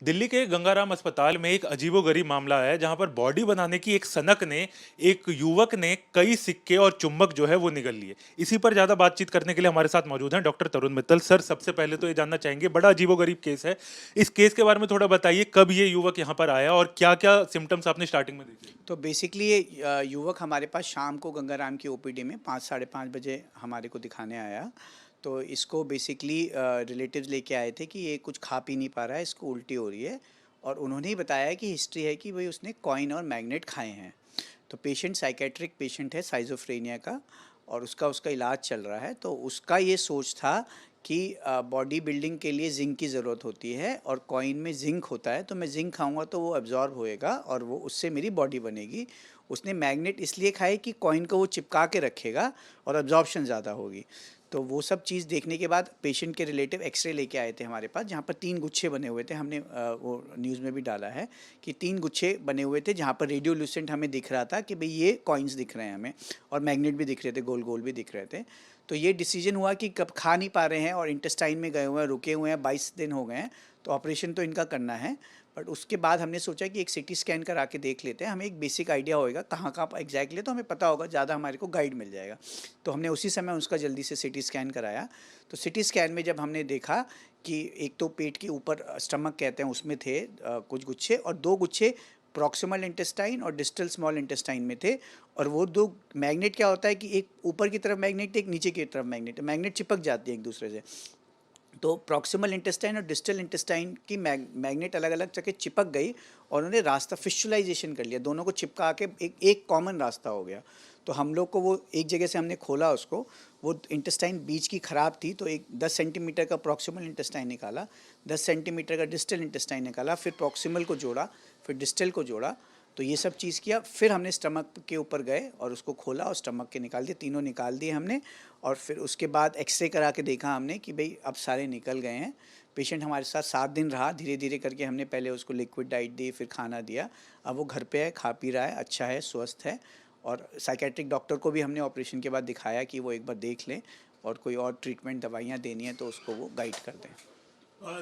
दिल्ली के गंगाराम अस्पताल में एक अजीबोगरीब मामला है जहां पर बॉडी बनाने की एक सनक ने एक युवक ने कई सिक्के और चुंबक जो है वो निगल लिए। इसी पर ज्यादा बातचीत करने के लिए हमारे साथ मौजूद हैं डॉक्टर तरुण मित्तल। सर, सबसे पहले तो ये जानना चाहेंगे, बड़ा अजीबोगरीब केस है, इस केस के बारे में थोड़ा बताइए। कब ये युवक यहाँ पर आया और क्या क्या सिम्टम्स आपने स्टार्टिंग में देखे? तो बेसिकली ये युवक हमारे पास शाम को गंगाराम की ओपीडी में 5 साढ़े 5 बजे हमारे को दिखाने आया। तो इसको बेसिकली रिलेटिव्स लेके आए थे कि ये कुछ खा पी नहीं पा रहा है, इसको उल्टी हो रही है। और उन्होंने ही बताया कि हिस्ट्री है कि भाई उसने कॉइन और मैग्नेट खाए हैं। तो पेशेंट साइकेट्रिक पेशेंट है साइजोफ्रेनिया का, और उसका उसका इलाज चल रहा है। तो उसका ये सोच था कि बॉडी बिल्डिंग के लिए जिंक की ज़रूरत होती है और कॉइन में जिंक होता है, तो मैं जिंक खाऊंगा तो वो एब्जॉर्ब होएगा और वो उससे मेरी बॉडी बनेगी। उसने मैग्नेट इसलिए खाए कि कॉइन को वो चिपका के रखेगा और एब्जॉर्प्शन ज़्यादा होगी। तो वो सब चीज़ देखने के बाद पेशेंट के रिलेटिव एक्सरे लेके आए थे हमारे पास, जहाँ पर 3 गुच्छे बने हुए थे। हमने वो न्यूज़ में भी डाला है कि 3 गुच्छे बने हुए थे, जहाँ पर रेडियोल्यूसेंट हमें दिख रहा था कि भाई ये कॉइन्स दिख रहे हैं हमें, और मैग्नेट भी दिख रहे थे, गोल गोल भी दिख रहे थे। तो ये डिसीजन हुआ कि कब खा नहीं पा रहे हैं और इंटेस्टाइन में गए हुए हैं, रुके हुए हैं, 22 दिन हो गए हैं, तो ऑपरेशन तो इनका करना है। बट उसके बाद हमने सोचा कि एक सिटी स्कैन करा के देख लेते हैं, हमें एक बेसिक आइडिया होएगा कहाँ कहाँ एग्जैक्टली, तो हमें पता होगा, ज़्यादा हमारे को गाइड मिल जाएगा। तो हमने उसी समय उसका जल्दी से सिटी स्कैन कराया। तो सिटी स्कैन में जब हमने देखा कि एक तो पेट के ऊपर स्टमक कहते हैं उसमें थे कुछ गुच्छे, और 2 गुच्छे प्रॉक्सिमल इंटेस्टाइन और डिस्टल स्मॉल इंटेस्टाइन में थे। और वो दो मैग्नेट क्या होता है कि एक ऊपर की तरफ मैग्नेट, एक नीचे की तरफ मैग्नेट, मैग्नेट चिपक जाती है एक दूसरे से। तो प्रॉक्सिमल इंटेस्टाइन और डिस्टल इंटेस्टाइन की मैग्नेट अलग अलग जगह चिपक गई, और उन्होंने रास्ता फिशुलाइजेशन कर लिया, दोनों को चिपका के एक कॉमन रास्ता हो गया। तो हम लोग को वो एक जगह से हमने खोला उसको, वो इंटेस्टाइन बीच की ख़राब थी, तो एक 10 सेंटीमीटर का प्रॉक्सिमल इंटेस्टाइन निकाला, 10 सेंटीमीटर का डिस्टल इंटेस्टाइन निकाला, फिर प्रॉक्सिमल को जोड़ा, फिर डिस्टल को जोड़ा। तो ये सब चीज़ किया। फिर हमने स्टमक के ऊपर गए और उसको खोला और स्टमक के निकाल दिए, तीनों निकाल दिए हमने। और फिर उसके बाद एक्सरे करा के देखा हमने कि भाई अब सारे निकल गए हैं। पेशेंट हमारे साथ 7 दिन रहा, धीरे धीरे करके हमने पहले उसको लिक्विड डाइट दी, फिर खाना दिया। अब वो घर पे है, खा पी रहा है, अच्छा है, स्वस्थ है। और साइकेट्रिक डॉक्टर को भी हमने ऑपरेशन के बाद दिखाया कि वो एक बार देख लें, और कोई और ट्रीटमेंट दवाइयाँ देनी है तो उसको वो गाइड कर दें।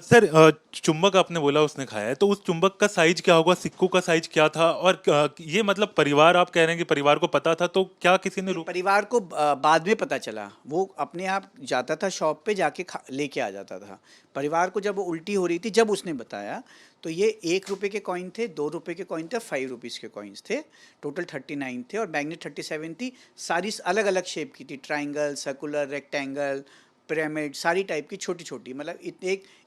सर, चुंबक आपने बोला उसने खाया है, तो उस चुंबक का साइज क्या होगा, सिक्कों का साइज क्या था? और ये मतलब परिवार, आप कह रहे हैं कि परिवार को पता था, तो क्या किसी ने रोक? परिवार को बाद में पता चला, वो अपने आप जाता था शॉप पे, जाके लेके आ जाता था। परिवार को जब वो उल्टी हो रही थी, जब उसने बताया, तो ये 1 रुपये के कॉइन थे, 2 रुपये के कॉइन थे, 5 रुपीज़ के कॉइन्स थे। टोटल 39 थे, और मैग्नेट 37 थी। सारी अलग अलग शेप की थी, ट्राइंगल, सर्कुलर, रेक्टेंगल, पिरामिड, सारी टाइप की छोटी छोटी, मतलब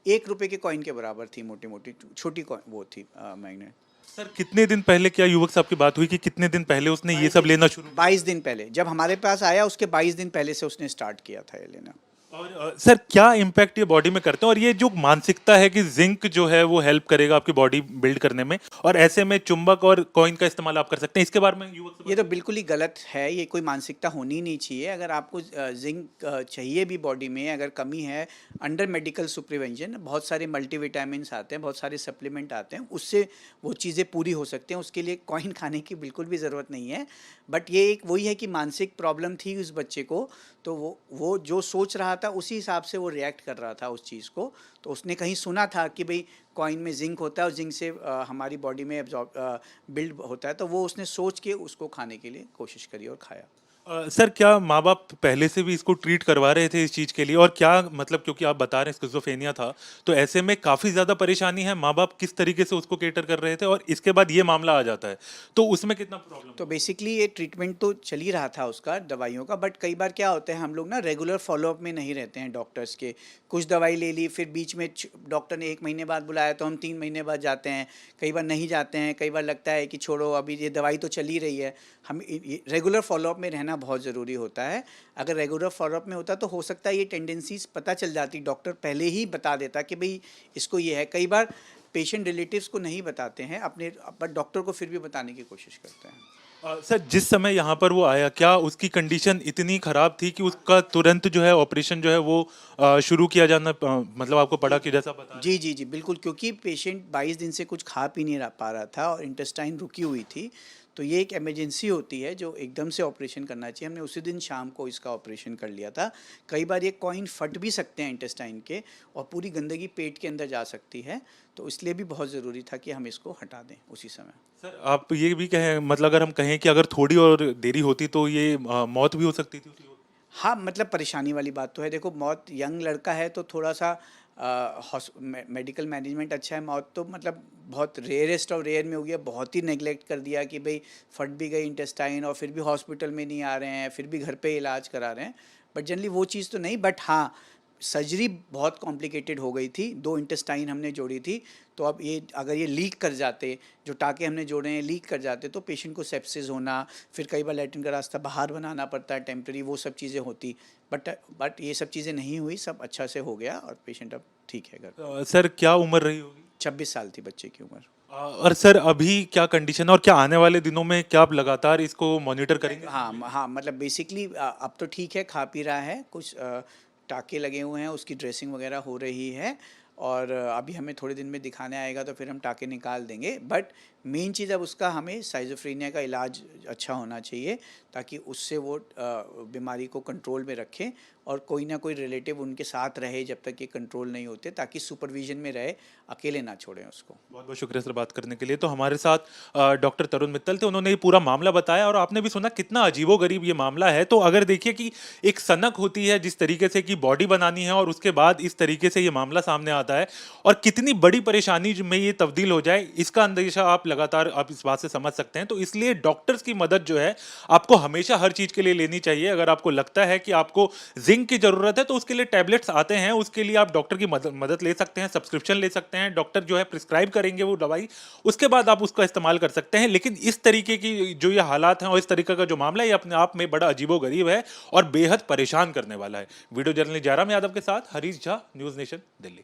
एक रुपये के कॉइन के बराबर थी, मोटी मोटी छोटी वो थी मैग्नेट। सर, कितने दिन पहले क्या युवक साहब की बात हुई कि कितने दिन पहले उसने ये सब लेना शुरू? 22 दिन पहले, जब हमारे पास आया उसके 22 दिन पहले से उसने स्टार्ट किया था ये लेना। और सर, क्या इम्पैक्ट ये बॉडी में करते हैं, और ये जो मानसिकता है कि जिंक जो है वो हेल्प करेगा आपकी बॉडी बिल्ड करने में, और ऐसे में चुंबक और कॉइन का इस्तेमाल आप कर सकते हैं, इसके बारे में युवक से ये तो बिल्कुल ही गलत है, ये कोई मानसिकता होनी नहीं चाहिए। अगर आपको जिंक चाहिए भी बॉडी में, अगर कमी है, अंडर मेडिकल सुपरविजन बहुत सारे मल्टीविटामिन्स आते हैं, बहुत सारे सप्लीमेंट आते हैं, उससे वो चीज़ें पूरी हो सकती हैं। उसके लिए कॉइन खाने की बिल्कुल भी ज़रूरत नहीं है। बट ये एक वही है कि मानसिक प्रॉब्लम थी उस बच्चे को, तो वो जो सोच रहा था उसी हिसाब से वो रिएक्ट कर रहा था उस चीज़ को। तो उसने कहीं सुना था कि भाई कॉइन में जिंक होता है और जिंक से हमारी बॉडी में एब्जॉर्ब बिल्ड होता है, तो वो उसने सोच के उसको खाने के लिए कोशिश करी और खाया। सर, क्या माँ बाप पहले से भी इसको ट्रीट करवा रहे थे इस चीज़ के लिए, और क्या मतलब, क्योंकि आप बता रहे हैं स्किज़ोफ्रेनिया था, तो ऐसे में काफ़ी ज़्यादा परेशानी है, माँ बाप किस तरीके से उसको केटर कर रहे थे, और इसके बाद ये मामला आ जाता है, तो उसमें कितना प्रॉब्लम? तो बेसिकली ये ट्रीटमेंट तो चल ही रहा था उसका दवाइयों का। बट कई बार क्या होता है, हम लोग ना रेगुलर फॉलोअप में नहीं रहते हैं डॉक्टर्स के। कुछ दवाई ले ली, फिर बीच में डॉक्टर ने 1 महीने बाद बुलाया तो हम 3 महीने बाद जाते हैं, कई बार नहीं जाते हैं, कई बार लगता है कि छोड़ो, अभी ये दवाई तो चल ही रही है। हम रेगुलर फॉलोअप में रहना बहुत ज़रूरी होता है। अगर रेगुलर फॉलोअप में होता तो हो सकता है ये टेंडेंसीज पता चल जाती, डॉक्टर पहले ही बता देता कि भाई इसको ये है। कई बार पेशेंट रिलेटिव्स को नहीं बताते हैं अपने, बट डॉक्टर को फिर भी बताने की कोशिश करते हैं। सर, जिस समय यहाँ पर वो आया, क्या उसकी कंडीशन इतनी खराब थी कि उसका तुरंत जो है ऑपरेशन जो है वो शुरू किया जाना मतलब आपको पड़ा, कि जैसा बता रहे जी जी जी बिल्कुल, क्योंकि पेशेंट 22 दिन से कुछ खा पी नहीं पा रहा था और इंटेस्टाइन रुकी हुई थी। तो ये एक इमरजेंसी होती है जो एकदम से ऑपरेशन करना चाहिए। हमने उसी दिन शाम को इसका ऑपरेशन कर लिया था। कई बार ये कॉइन फट भी सकते हैं इंटेस्टाइन के, और पूरी गंदगी पेट के अंदर जा सकती है, तो इसलिए भी बहुत ज़रूरी था कि हम इसको हटा दें उसी समय। सर आप ये भी कहें, मतलब अगर हम कहें कि अगर थोड़ी और देरी होती तो ये मौत भी हो सकती थी उसी वक्त? हाँ, मतलब परेशानी वाली बात तो है। देखो, मौत, यंग लड़का है तो थोड़ा सा मेडिकल मैनेजमेंट अच्छा है। मौत तो मतलब बहुत रेयरेस्ट ऑफ रेयर में हो गया। बहुत ही नेगलेक्ट कर दिया कि भाई फट भी गई इंटेस्टाइन और फिर भी हॉस्पिटल में नहीं आ रहे हैं, फिर भी घर पे इलाज करा रहे हैं। बट जनरली वो चीज़ तो नहीं। बट हाँ, सर्जरी बहुत कॉम्प्लिकेटेड हो गई थी। 2 इंटेस्टाइन हमने जोड़ी थी, तो अब ये अगर ये लीक कर जाते, जो टाँके हमने जोड़े हैं लीक कर जाते, तो पेशेंट को सेप्सिस होना, फिर कई बार लैट्रिन का रास्ता बाहर बनाना पड़ता है टेम्परेरी, वो सब चीज़ें होती। बट ये सब चीज़ें नहीं हुई, सब अच्छा से हो गया और पेशेंट अब ठीक है घर। सर क्या उम्र रही होगी? 26 साल थी बच्चे की उम्र। और सर अभी क्या कंडीशन है और क्या आने वाले दिनों में क्या आप लगातार इसको मॉनिटर करेंगे? हाँ, हाँ, मतलब बेसिकली अब तो ठीक है, खा पी रहा है, कुछ टाँके लगे हुए हैं, उसकी ड्रेसिंग वगैरह हो रही है, और अभी हमें थोड़े दिन में दिखाने आएगा तो फिर हम टाँके निकाल देंगे। बट मेन चीज़ अब उसका, हमें साइज़ोफ्रेनिया का इलाज अच्छा होना चाहिए ताकि उससे वो बीमारी को कंट्रोल में रखें, और कोई ना कोई रिलेटिव उनके साथ रहे जब तक ये कंट्रोल नहीं होते, ताकि सुपरविजन में रहे, अकेले ना छोड़ें उसको। बहुत बहुत शुक्रिया सर बात करने के लिए। तो हमारे साथ डॉक्टर तरुण मित्तल थे, उन्होंने ये पूरा मामला बताया और आपने भी सुना कितना अजीबोगरीब ये मामला है। तो अगर देखिए कि एक सनक होती है जिस तरीके से कि बॉडी बनानी है और उसके बाद इस तरीके से ये मामला सामने आता है और कितनी बड़ी परेशानी में ये तब्दील हो जाए, इसका अंदेशा आप लगातार आप इस बात से समझ सकते हैं। तो इसलिए डॉक्टर्स की मदद जो है आपको हमेशा हर चीज़ के लिए लेनी चाहिए। अगर आपको लगता है कि आपको जिंक की ज़रूरत है तो उसके लिए टैबलेट्स आते हैं, उसके लिए आप डॉक्टर की मदद ले सकते हैं, सब्सक्रिप्शन ले सकते हैं, डॉक्टर जो है प्रिस्क्राइब करेंगे वो दवाई, उसके बाद आप उसका इस्तेमाल कर सकते हैं। लेकिन इस तरीके की जो ये हालात हैं और इस तरीके का जो मामला है, ये अपने आप में बड़ा अजीबोगरीब है और बेहद परेशान करने वाला है। वीडियो जर्नलिस्ट जयराम यादव के साथ हरीश झा, न्यूज़ नेशन, दिल्ली।